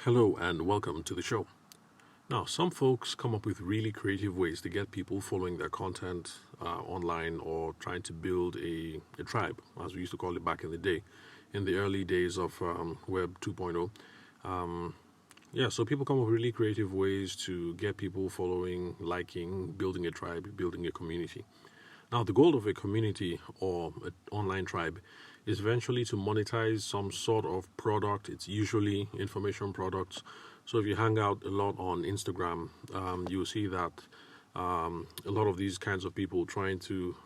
Hello and welcome to the show. Now, some folks come up with really creative ways to get people following their content online or trying to build a tribe, as we used to call it back in the day, in the early days of Web 2.0. So people come up with really creative ways to get people following, liking, building a tribe, building a community. Now, the goal of a community or an online tribe is eventually to monetize some sort of product. It's usually information products. So if you hang out a lot on Instagram, you'll see that a lot of these kinds of people trying to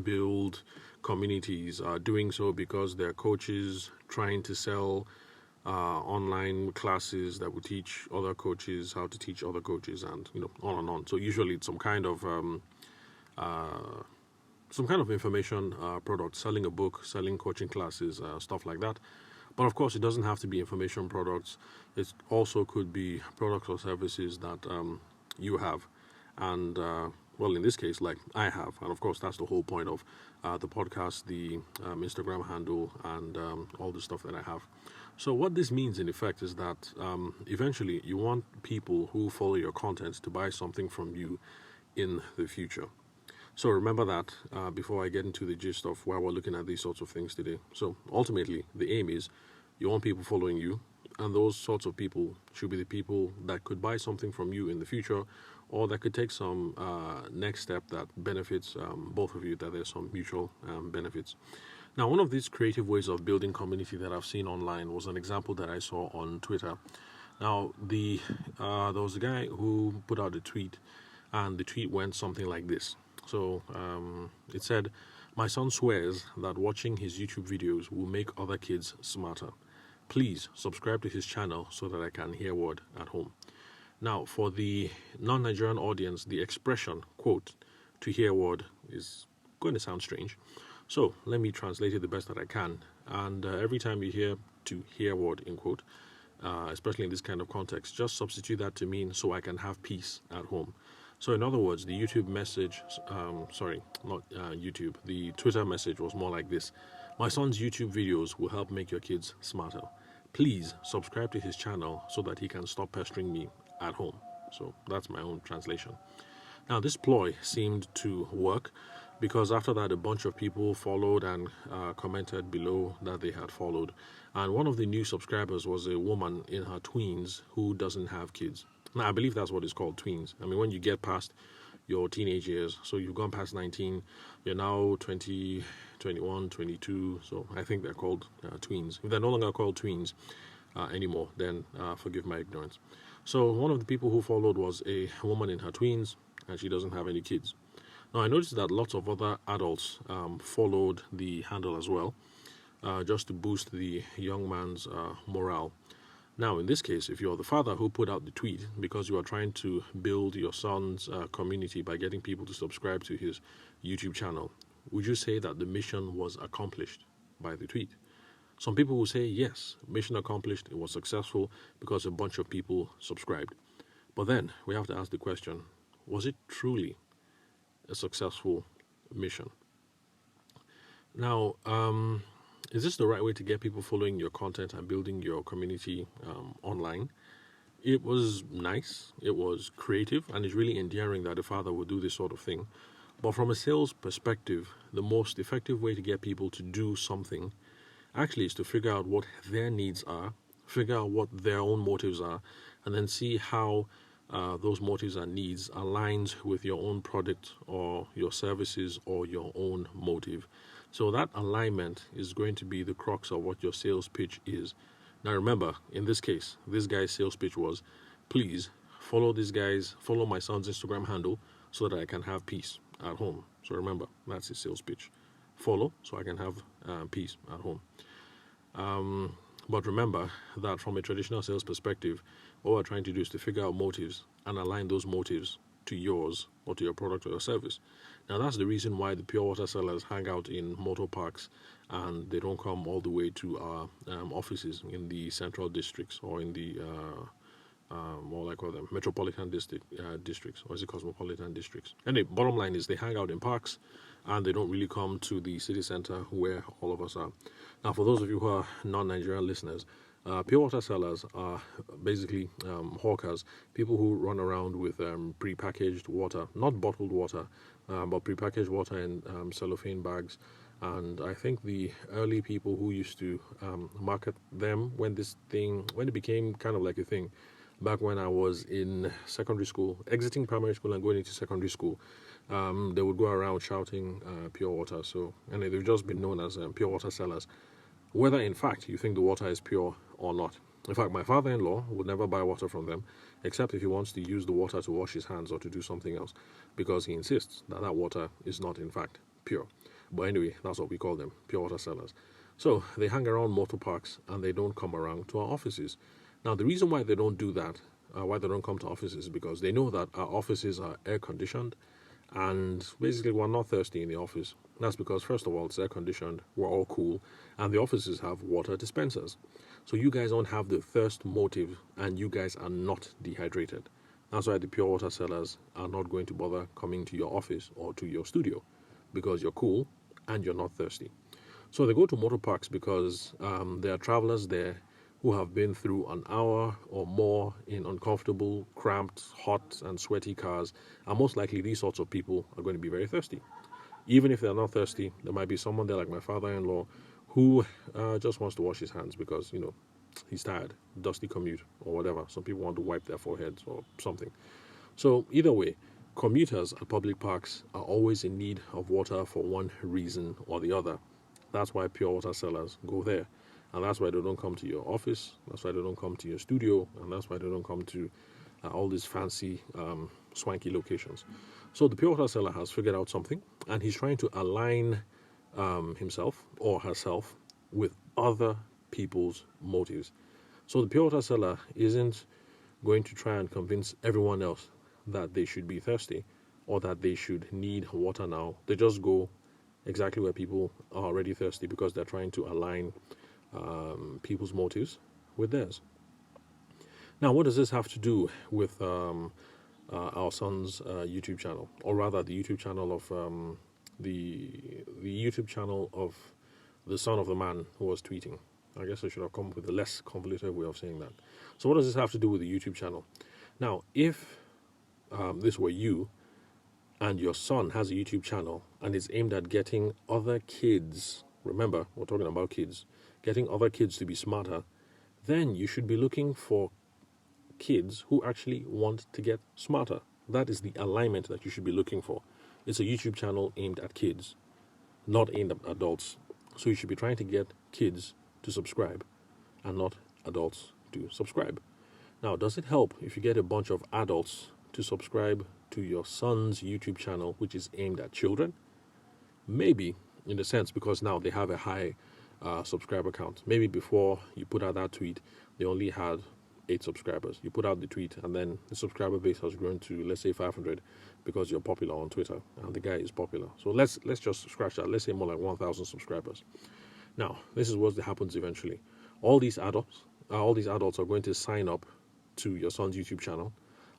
build communities are doing so because they're coaches trying to sell online classes that will teach other coaches how to teach other coaches, and on and on. So usually it's some kind of information product, selling a book, selling coaching classes, stuff like that. But of course, it doesn't have to be information products. It also could be products or services that you have. And, in this case, like I have. And of course, that's the whole point of the podcast, the Instagram handle, and all the stuff that I have. So what this means, in effect, is that eventually you want people who follow your content to buy something from you in the future. So remember that before I get into the gist of why we're looking at these sorts of things today. So ultimately, the aim is you want people following you, and those sorts of people should be the people that could buy something from you in the future, or that could take some next step that benefits both of you, that there's some mutual benefits. Now, one of these creative ways of building community that I've seen online was an example that I saw on Twitter. Now, there was a guy who put out a tweet, and the tweet went something like this. So it said, "My son swears that watching his YouTube videos will make other kids smarter. Please subscribe to his channel so that I can hear word at home." Now, for the non-Nigerian audience, the expression, quote, "to hear word" is going to sound strange. So let me translate it the best that I can. And every time you hear "to hear word," in quote, especially in this kind of context, just substitute that to mean "so I can have peace at home." So in other words, the YouTube message, the Twitter message was more like this: "My son's YouTube videos will help make your kids smarter. Please subscribe to his channel so that he can stop pestering me at home." So that's my own translation. Now, this ploy seemed to work because after that, a bunch of people followed and commented below that they had followed. And one of the new subscribers was a woman in her tweens who doesn't have kids. Now, I believe that's what it's called, tweens. I mean, when you get past your teenage years, so you've gone past 19, you're now 20, 21, 22, so I think they're called tweens. If they're no longer called tweens anymore, then forgive my ignorance. So one of the people who followed was a woman in her tweens, and she doesn't have any kids. Now, I noticed that lots of other adults followed the handle as well, just to boost the young man's morale. Now, in this case, if you're the father who put out the tweet because you are trying to build your son's community by getting people to subscribe to his YouTube channel, would you say that the mission was accomplished by the tweet? Some people will say, yes, mission accomplished, it was successful because a bunch of people subscribed. But then we have to ask the question, was it truly a successful mission? Now, is this the right way to get people following your content and building your community online? It was nice, it was creative, and it's really endearing that a father would do this sort of thing. But from a sales perspective, the most effective way to get people to do something actually is to figure out what their needs are, figure out what their own motives are, and then see how those motives and needs aligns with your own product or your services or your own motive. So that alignment is going to be the crux of what your sales pitch is. Now remember, in this case, this guy's sales pitch was, please follow my son's Instagram handle so that I can have peace at home. So remember, that's his sales pitch. Follow so I can have peace at home. But remember that from a traditional sales perspective, what we're trying to do is to figure out motives and align those motives to yours or to your product or your service. Now, that's the reason why the pure water sellers hang out in motor parks and they don't come all the way to our offices in the central districts or in the what I call them, metropolitan districts, or is it cosmopolitan districts? Anyway, bottom line is they hang out in parks and they don't really come to the city center where all of us are. Now, for those of you who are non-Nigerian listeners, Pure water sellers are basically hawkers, people who run around with prepackaged water, not bottled water, but prepackaged water in cellophane bags. And I think the early people who used to market them when it became kind of like a thing, back when I was in secondary school, exiting primary school and going into secondary school, they would go around shouting pure water. So, and they've just been known as pure water sellers, whether in fact you think the water is pure or not. In fact, my father-in-law would never buy water from them, except if he wants to use the water to wash his hands or to do something else, because he insists that that water is not in fact pure. But anyway, that's what we call them, pure water sellers. So they hang around motor parks and they don't come around to our offices. Now, the reason why they don't do that, why they don't come to offices, is because they know that our offices are air conditioned, and basically we're not thirsty in the office. That's because, first of all, it's air conditioned, we're all cool, and the offices have water dispensers. So you guys don't have the thirst motive, and you guys are not dehydrated. That's why the pure water sellers are not going to bother coming to your office or to your studio, because you're cool and you're not thirsty. So they go to motor parks because there are travelers there who have been through an hour or more in uncomfortable, cramped, hot, and sweaty cars, and most likely these sorts of people are going to be very thirsty. Even if they're not thirsty, there might be someone there like my father-in-law who just wants to wash his hands because, he's tired, dusty commute, or whatever. Some people want to wipe their foreheads or something. So either way, commuters at public parks are always in need of water for one reason or the other. That's why pure water sellers go there. And that's why they don't come to your office. That's why they don't come to your studio. And that's why they don't come to all these fancy, swanky locations. So the pure water seller has figured out something, and he's trying to align himself or herself with other people's motives. So the pure water seller isn't going to try and convince everyone else that they should be thirsty or that they should need water now. They just go exactly where people are already thirsty because they're trying to align people's motives with theirs. Now, what does this have to do with our son's YouTube channel, or rather, the YouTube channel of the YouTube channel of the son of the man who was tweeting? I guess I should have come up with a less convoluted way of saying that. So, what does this have to do with the YouTube channel? Now, if this were you, and your son has a YouTube channel and is aimed at getting other kids, remember, we're talking about kids, getting other kids to be smarter, then you should be looking for kids who actually want to get smarter. That is the alignment that you should be looking for. It's a YouTube channel aimed at kids, not aimed at adults. So you should be trying to get kids to subscribe and not adults to subscribe. Now, does it help if you get a bunch of adults to subscribe to your son's YouTube channel, which is aimed at children? Maybe, in a sense, because now they have a high subscriber count. Maybe before you put out that tweet, they only had 8 subscribers. You put out the tweet, and then the subscriber base has grown to, let's say, 500 because you're popular on Twitter, and the guy is popular. So let's just scratch that. Let's say more like 1,000 subscribers. Now, this is what happens eventually. All these adults are going to sign up to your son's YouTube channel,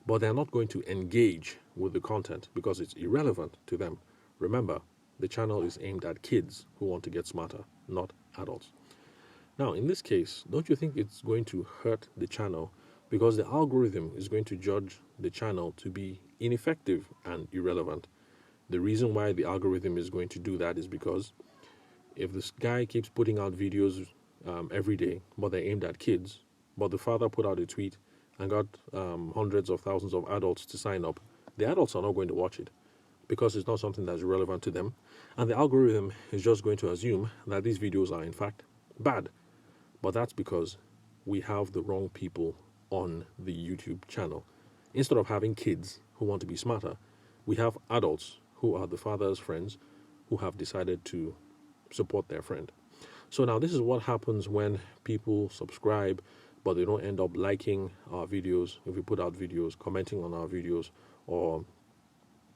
but they're not going to engage with the content because it's irrelevant to them. Remember, the channel is aimed at kids who want to get smarter, not adults. Now, in this case, don't you think it's going to hurt the channel because the algorithm is going to judge the channel to be ineffective and irrelevant? The reason why the algorithm is going to do that is because if this guy keeps putting out videos every day, but they're aimed at kids, but the father put out a tweet and got hundreds of thousands of adults to sign up, the adults are not going to watch it because it's not something that's relevant to them. And the algorithm is just going to assume that these videos are in fact bad. But that's because we have the wrong people on the YouTube channel. Instead of having kids who want to be smarter, we have adults who are the father's friends who have decided to support their friend. So now this is what happens when people subscribe, but they don't end up liking our videos if we put out videos, commenting on our videos, or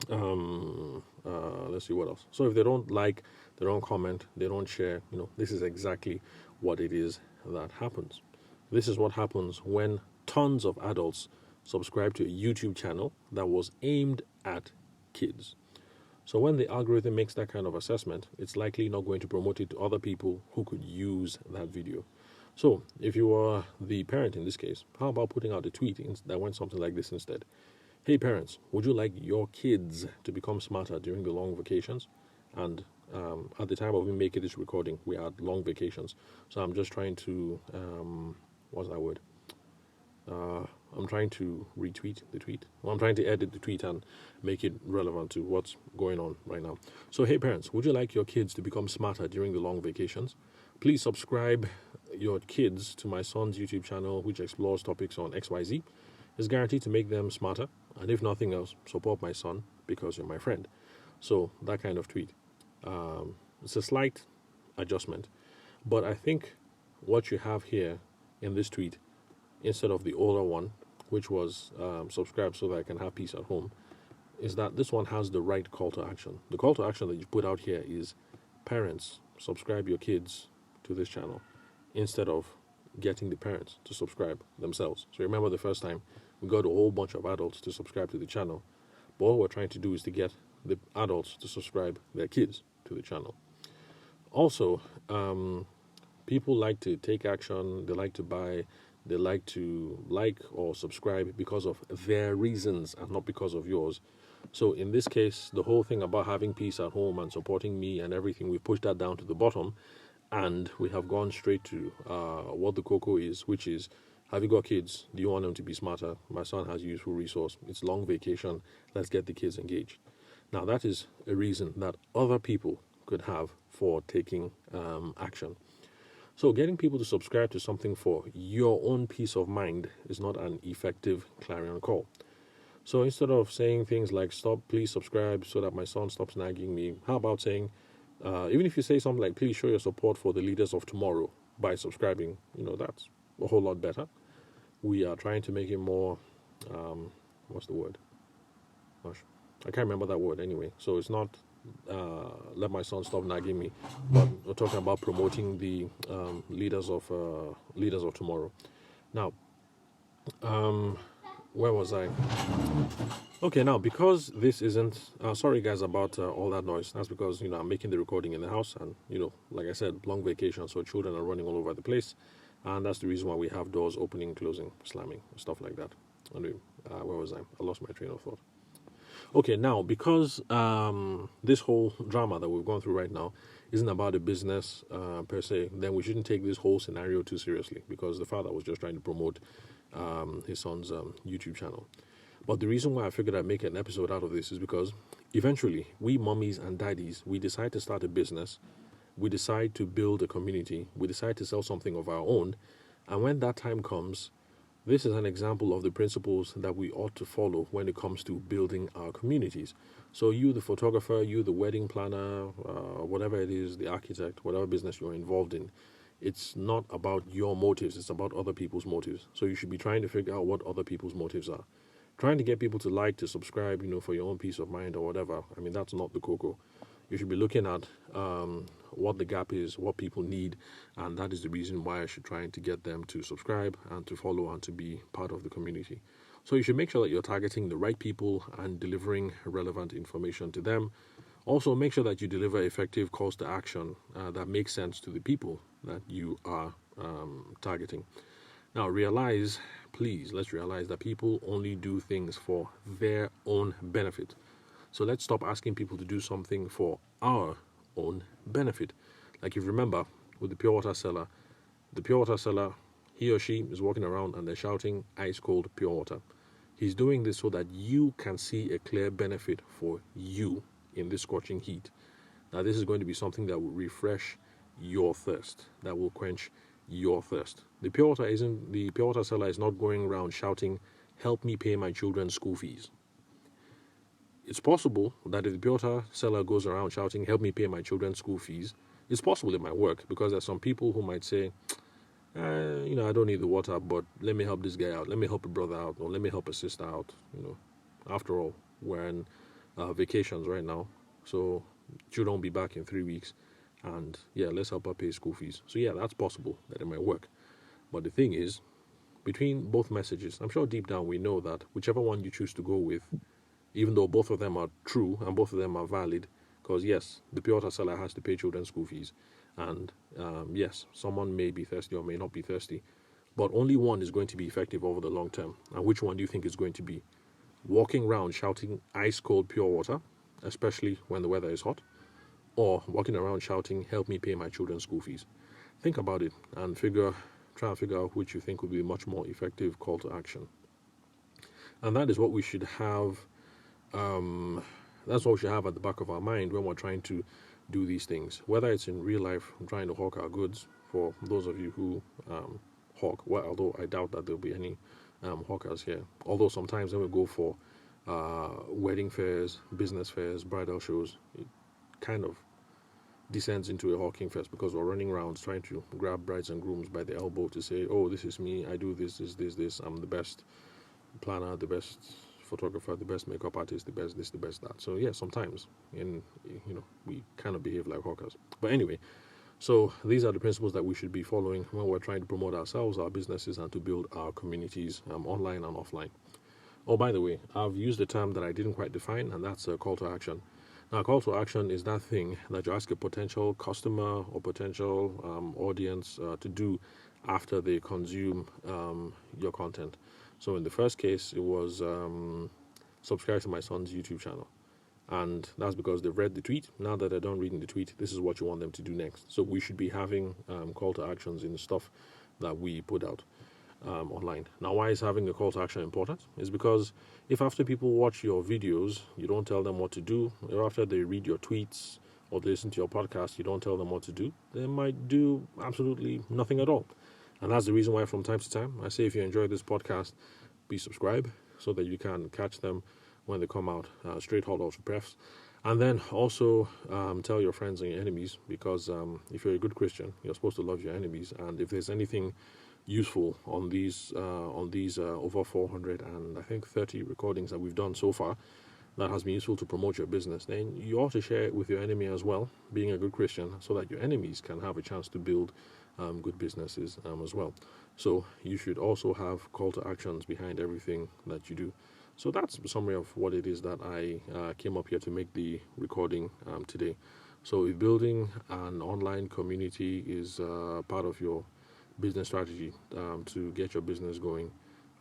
let's see what else. So if they don't like, they don't comment, they don't share, this is exactly what it is that happens. This is what happens when tons of adults subscribe to a YouTube channel that was aimed at kids. So when the algorithm makes that kind of assessment, it's likely not going to promote it to other people who could use that video. So if you are the parent in this case, how about putting out a tweet that went something like this instead? Hey parents, would you like your kids to become smarter during the long vacations? And at the time of me making this recording, we had long vacations. So I'm just trying to, what's that word? I'm trying to retweet the tweet. Well, I'm trying to edit the tweet and make it relevant to what's going on right now. So, hey parents, would you like your kids to become smarter during the long vacations? Please subscribe your kids to my son's YouTube channel, which explores topics on XYZ. It's guaranteed to make them smarter, and if nothing else, support my son because you're my friend. So, that kind of tweet. It's a slight adjustment, but I think what you have here in this tweet, instead of the older one, which was subscribe so that I can have peace at home, is that this one has the right call to action. The call to action that you put out here is, parents, subscribe your kids to this channel, instead of getting the parents to subscribe themselves. So remember the first time we got a whole bunch of adults to subscribe to the channel, but all we're trying to do is to get the adults to subscribe their kids to the channel. Also, people like to take action, they like to buy, they like to like or subscribe because of their reasons and not because of yours. So in this case, the whole thing about having peace at home and supporting me and everything, we pushed that down to the bottom, and we have gone straight to what the cocoa is, which is, have you got kids? Do you want them to be smarter? My son has a useful resource. It's long vacation. Let's get the kids engaged. Now, that is a reason that other people could have for taking action. So getting people to subscribe to something for your own peace of mind is not an effective clarion call. So instead of saying things like, please subscribe so that my son stops nagging me, how about saying, even if you say something like, please show your support for the leaders of tomorrow by subscribing, that's a whole lot better. We are trying to make it more, what's the word? Gosh, I can't remember that word anyway. So it's not let my son stop nagging me, but we're talking about promoting the leaders of tomorrow. Now, where was I? Okay, now because this isn't sorry guys about all that noise. That's because I'm making the recording in the house, and like I said, long vacation, so children are running all over the place, and that's the reason why we have doors opening, closing, slamming, stuff like that. Anyway, where was I lost my train of thought. Okay, now, because this whole drama that we've gone through right now isn't about a business per se, then we shouldn't take this whole scenario too seriously, because the father was just trying to promote his son's YouTube channel. But the reason why I figured I'd make an episode out of this is because eventually we mummies and daddies, we decide to start a business, we decide to build a community, we decide to sell something of our own, and when that time comes, this is an example of the principles that we ought to follow when it comes to building our communities. So you, the photographer, you, the wedding planner, whatever it is, the architect, whatever business you're involved in, it's not about your motives, it's about other people's motives. So you should be trying to figure out what other people's motives are. Trying to get people to like, to subscribe, for your own peace of mind or whatever, that's not the cocoa. You should be looking at what the gap is, what people need, and that is the reason why I should try to get them to subscribe and to follow and to be part of the community. So you should make sure that you're targeting the right people and delivering relevant information to them. Also, make sure that you deliver effective calls to action that make sense to the people that you are targeting. Now, let's realize that people only do things for their own benefit. So let's stop asking people to do something for our own benefit. Like, if you remember with the pure water seller, he or she is walking around and they're shouting ice cold pure water. He's doing this so that you can see a clear benefit for you in this scorching heat. Now, this is going to be something that will refresh your thirst, that will quench your thirst. The pure water seller is not going around shouting, help me pay my children's school fees. It's possible that if the pure water seller goes around shouting, help me pay my children's school fees, it's possible it might work, because there's some people who might say, I don't need the water, but let me help this guy out, let me help a brother out, or let me help a sister out. After all, we're in vacations right now, so children will be back in 3 weeks, and let's help her pay school fees. So that's possible that it might work. But the thing is, between both messages, I'm sure deep down we know that whichever one you choose to go with, even though both of them are true and both of them are valid, because yes, the pure water seller has to pay children's school fees, And yes, someone may be thirsty or may not be thirsty, but only one is going to be effective over the long term. And which one do you think is going to be? Walking around shouting ice cold pure water, especially when the weather is hot, or walking around shouting, help me pay my children's school fees? Think about it and try and figure out which you think would be a much more effective call to action. And that is what we should have. That's what we should have at the back of our mind when we're trying to do these things. Whether it's in real life, trying to hawk our goods, for those of you who hawk. Well, although I doubt that there'll be any hawkers here. Although sometimes when we go for wedding fairs, business fairs, bridal shows, it kind of descends into a hawking fest because we're running around trying to grab brides and grooms by the elbow to say, oh, this is me, I do this, I'm the best planner, the best photographer, the best makeup artist, the best this, the best that. So yeah, sometimes we kind of behave like hawkers. But anyway, so these are the principles that we should be following when we're trying to promote ourselves, our businesses, and to build our communities online and offline. Oh, by the way, I've used a term that I didn't quite define, and that's a call to action. Now, call to action is that thing that you ask a potential customer or potential audience to do after they consume your content. So in the first case, it was subscribe to my son's YouTube channel. And that's because they've read the tweet. Now that they're done reading the tweet, this is what you want them to do next. So we should be having call to actions in the stuff that we put out online. Now, why is having a call to action important? Is because if after people watch your videos, you don't tell them what to do, or after they read your tweets or they listen to your podcast, you don't tell them what to do, they might do absolutely nothing at all. And that's the reason why from time to time, I say if you enjoy this podcast, please subscribe so that you can catch them when they come out straight hot off the press. And then also tell your friends and your enemies, because if you're a good Christian, you're supposed to love your enemies. And if there's anything useful on these over 400 and I think 30 recordings that we've done so far that has been useful to promote your business, then you ought to share it with your enemy as well, being a good Christian, so that your enemies can have a chance to build good businesses as well. So you should also have call to actions behind everything that you do. So that's a summary of what it is that I came up here to make the recording today. So if building an online community is part of your business strategy to get your business going,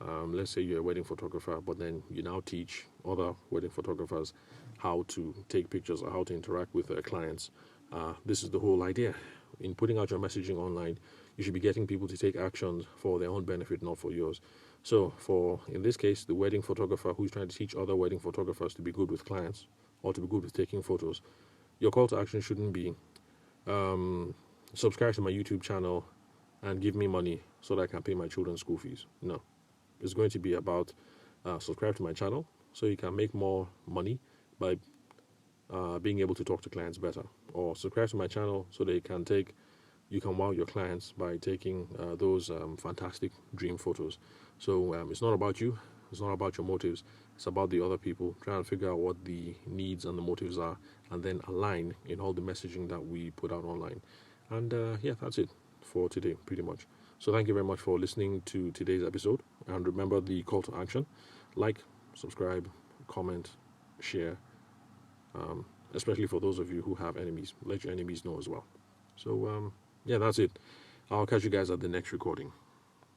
let's say you're a wedding photographer, but then you now teach other wedding photographers how to take pictures or how to interact with their clients. This is the whole idea. In putting out your messaging online, you should be getting people to take actions for their own benefit, not for yours. So for, in this case, the wedding photographer who's trying to teach other wedding photographers to be good with clients or to be good with taking photos, your call to action shouldn't be subscribe to my YouTube channel and give me money so that I can pay my children's school fees. No. It's going to be about subscribe to my channel so you can make more money by being able to talk to clients better. Or subscribe to my channel so that you can wow your clients by taking those fantastic dream photos. So it's not about you. It's not about your motives. It's about the other people. Try and figure out what the needs and the motives are, and then align in all the messaging that we put out online. And yeah, that's it for today, pretty much. So thank you very much for listening to today's episode. And remember the call to action: like, subscribe, comment, share. Especially for those of you who have enemies, let your enemies know as well. So yeah, that's it. I'll catch you guys at the next recording.